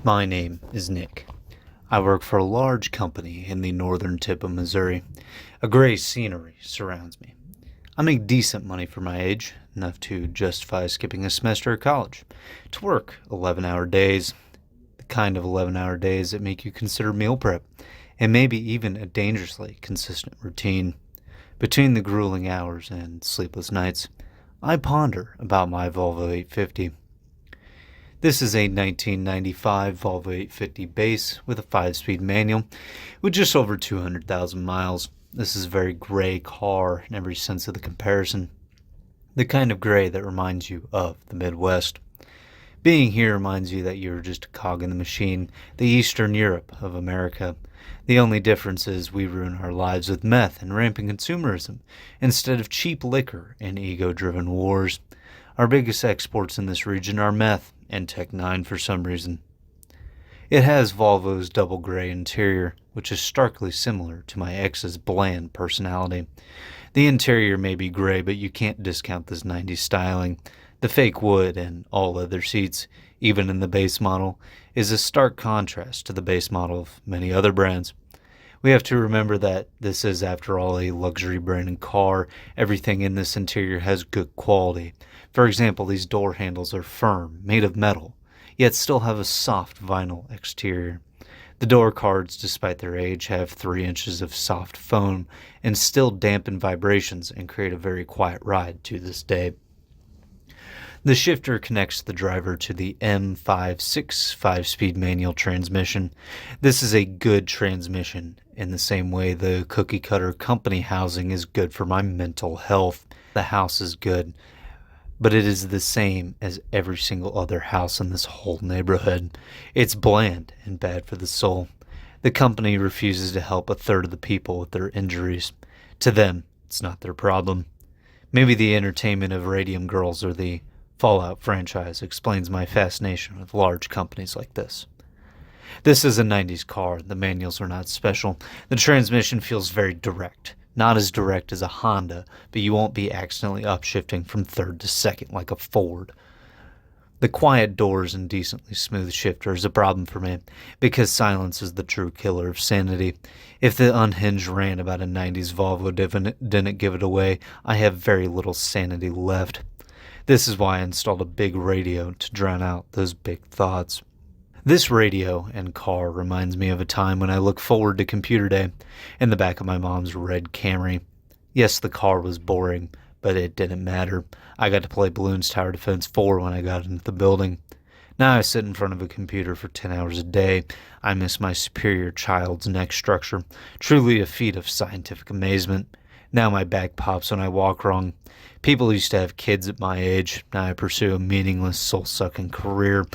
My name is Nick. I work for a large company in the northern tip of Missouri. A gray scenery surrounds me. I make decent money for my age, enough to justify skipping a semester of college, to work 11-hour days, the kind of 11-hour days that make you consider meal prep, and maybe even a dangerously consistent routine. Between the grueling hours and sleepless nights, I ponder about my Volvo 850. This is a 1995 Volvo 850 base with a 5-speed manual with just over 200,000 miles. This is a very gray car in every sense of the comparison. The kind of gray that reminds you of the Midwest. Being here reminds you that you're just a cog in the machine, the Eastern Europe of America. The only difference is we ruin our lives with meth and rampant consumerism instead of cheap liquor and ego-driven wars. Our biggest exports in this region are meth and Tech 9 for some reason. It has Volvo's double gray interior, which is starkly similar to my ex's bland personality. The interior may be gray, but you can't discount this 90s styling. The fake wood and all leather seats, even in the base model, is a stark contrast to the base model of many other brands. We have to remember that this is, after all, a luxury branded car. Everything in this interior has good quality. For example, these door handles are firm, made of metal, yet still have a soft vinyl exterior. The door cards, despite their age, have 3 inches of soft foam and still dampen vibrations and create a very quiet ride to this day. The shifter connects the driver to the M56 5-speed manual transmission. This is a good transmission in the same way the cookie cutter company housing is good for my mental health. The house is good, but it is the same as every single other house in this whole neighborhood. It's bland and bad for the soul. The company refuses to help a third of the people with their injuries. To them, it's not their problem. Maybe the entertainment of Radium Girls or the Fallout franchise explains my fascination with large companies like this. This is a 90s car. The manuals are not special. The transmission feels very direct. Not as direct as a Honda, but you won't be accidentally upshifting from third to second like a Ford. The quiet doors and decently smooth shifter is a problem for me, because silence is the true killer of sanity. If the unhinged rant about a 90s Volvo didn't give it away, I have very little sanity left. This is why I installed a big radio to drown out those big thoughts. This radio and car reminds me of a time when I look forward to computer day in the back of my mom's red Camry. Yes, the car was boring, but it didn't matter. I got to play Balloons Tower Defense 4 when I got into the building. Now I sit in front of a computer for 10 hours a day. I miss my superior child's neck structure. Truly a feat of scientific amazement. Now my back pops when I walk wrong. People used to have kids at my age. Now I pursue a meaningless, soul-sucking career.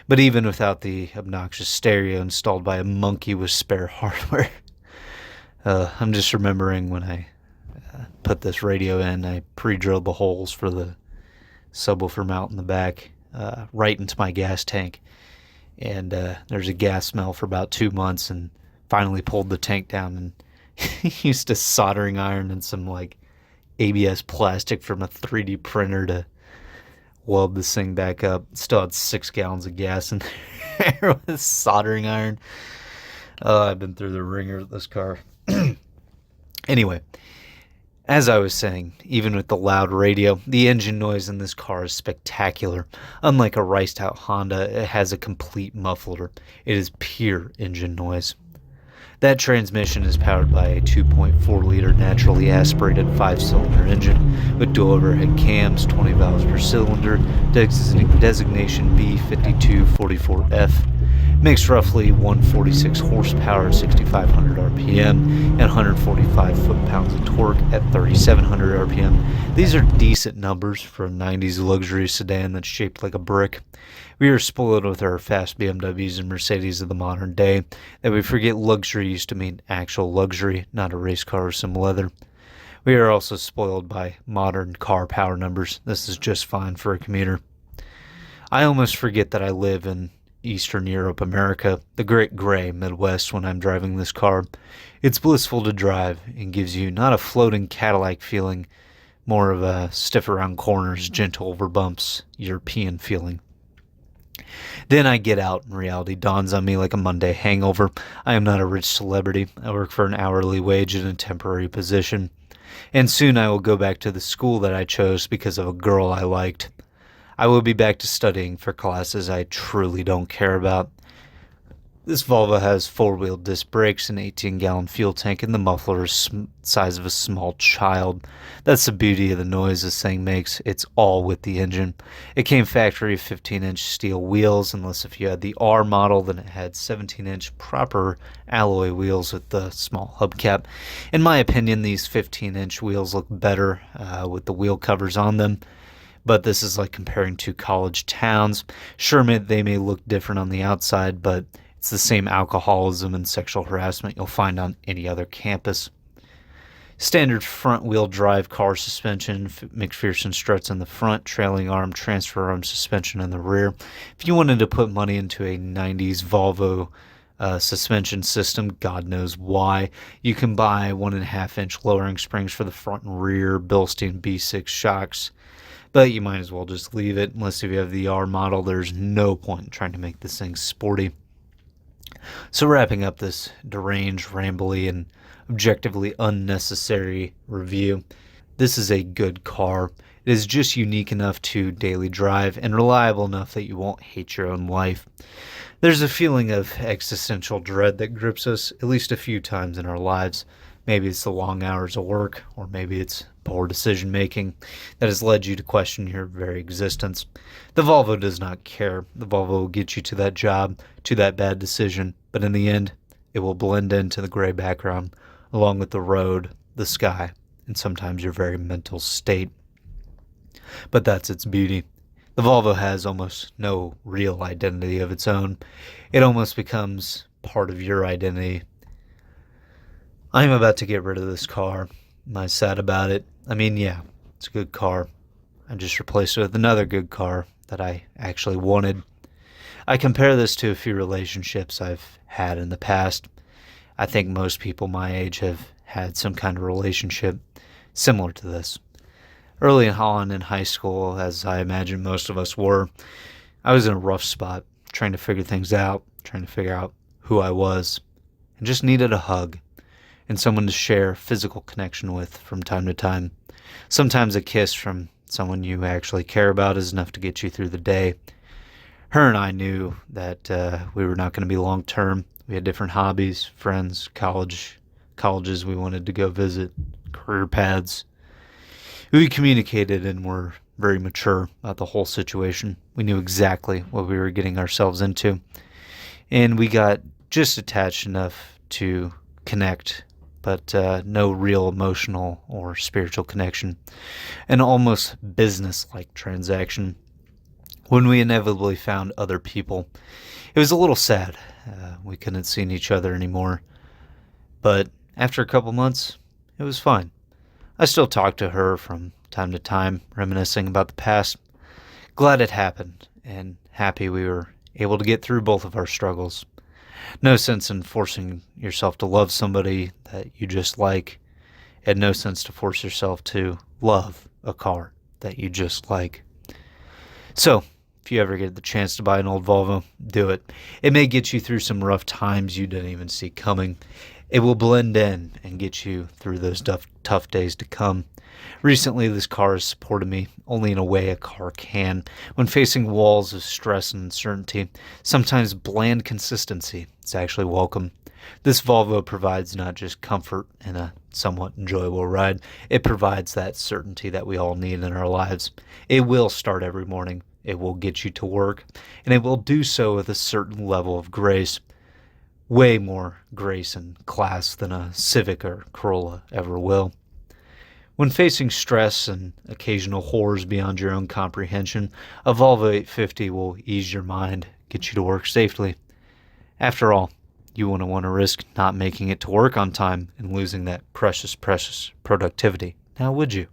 But even without the obnoxious stereo installed by a monkey with spare hardware. I'm just remembering when I put this radio in, I pre-drilled the holes for the subwoofer mount in the back right into my gas tank. And there's a gas smell for about 2 months, and finally pulled the tank down and used a soldering iron and some ABS plastic from a 3D printer to weld this thing back up. Still had 6 gallons of gas in there with a soldering iron. I've been through the ringer with this car. Anyway, as I was saying, even with the loud radio, the engine noise in this car is spectacular. Unlike a riced-out Honda, it has a complete muffler. It is pure engine noise. That transmission is powered by a 2.4-liter naturally aspirated 5-cylinder engine with dual overhead cams, 20 valves per cylinder, designation B5244F. Makes roughly 146 horsepower, 6,500 RPM, and 145 foot-pounds of torque at 3,700 RPM. These are decent numbers for a 90s luxury sedan that's shaped like a brick. We are spoiled with our fast BMWs and Mercedes of the modern day that we forget luxury used to mean actual luxury, not a race car or some leather. We are also spoiled by modern car power numbers. This is just fine for a commuter. I almost forget that I live in Eastern Europe, America, the great gray Midwest when I'm driving this car. It's blissful to drive and gives you not a floating Cadillac feeling, more of a stiff around corners, gentle over bumps, European feeling. Then I get out and reality dawns on me like a Monday hangover. I am not a rich celebrity. I work for an hourly wage in a temporary position. And soon I will go back to the school that I chose because of a girl I liked. I will be back to studying for classes I truly don't care about. This Volvo has four-wheel disc brakes, an 18-gallon fuel tank, and the muffler is size of a small child. That's the beauty of the noise this thing makes. It's all with the engine. It came factory 15-inch steel wheels, unless if you had the R model, then it had 17-inch proper alloy wheels with the small hubcap. In my opinion, these 15-inch wheels look better with the wheel covers on them. But this is like comparing two college towns. Sure, they may look different on the outside, but it's the same alcoholism and sexual harassment you'll find on any other campus. Standard front-wheel drive car suspension, McPherson struts in the front, trailing arm, transfer arm suspension in the rear. If you wanted to put money into a 90s Volvo suspension system, God knows why, you can buy 1.5-inch lowering springs for the front and rear, Bilstein B6 shocks. But you might as well just leave it. Unless if you have the R model, there's no point in trying to make this thing sporty. So wrapping up this deranged, rambly, and objectively unnecessary review, this is a good car. It is just unique enough to daily drive and reliable enough that you won't hate your own life. There's a feeling of existential dread that grips us at least a few times in our lives. Maybe it's the long hours of work, or maybe it's poor decision making that has led you to question your very existence. The Volvo does not care. The Volvo will get you to that job, to that bad decision, but in the end, it will blend into the gray background, along with the road, the sky, and sometimes your very mental state. But that's its beauty. The Volvo has almost no real identity of its own. It almost becomes part of your identity. I'm about to get rid of this car. Am I sad about it? I mean, yeah, it's a good car. I just replaced it with another good car that I actually wanted. I compare this to a few relationships I've had in the past. I think most people my age have had some kind of relationship similar to this. Early on in high school, as I imagine most of us were, I was in a rough spot, trying to figure things out, trying to figure out who I was, and just needed a hug and someone to share physical connection with from time to time. Sometimes a kiss from someone you actually care about is enough to get you through the day. Her and I knew that we were not going to be long-term. We had different hobbies, friends, colleges we wanted to go visit, career paths. We communicated and were very mature about the whole situation. We knew exactly what we were getting ourselves into. And we got just attached enough to connect, but no real emotional or spiritual connection. An almost business-like transaction. When we inevitably found other people, it was a little sad. We couldn't see each other anymore. But after a couple months, it was fine. I still talk to her from time to time, reminiscing about the past. Glad it happened, and happy we were able to get through both of our struggles. No sense in forcing yourself to love somebody that you just like, and no sense to force yourself to love a car that you just like. So, if you ever get the chance to buy an old Volvo, do it. It may get you through some rough times you didn't even see coming. It will blend in and get you through those tough days to come. Recently, this car has supported me only in a way a car can. When facing walls of stress and uncertainty, sometimes bland consistency is actually welcome. This Volvo provides not just comfort and a somewhat enjoyable ride, it provides that certainty that we all need in our lives. It will start every morning, it will get you to work, and it will do so with a certain level of grace. Way more grace and class than a Civic or Corolla ever will. When facing stress and occasional horrors beyond your own comprehension, a Volvo 850 will ease your mind, get you to work safely. After all, you wouldn't want to risk not making it to work on time and losing that precious productivity. Now, would you?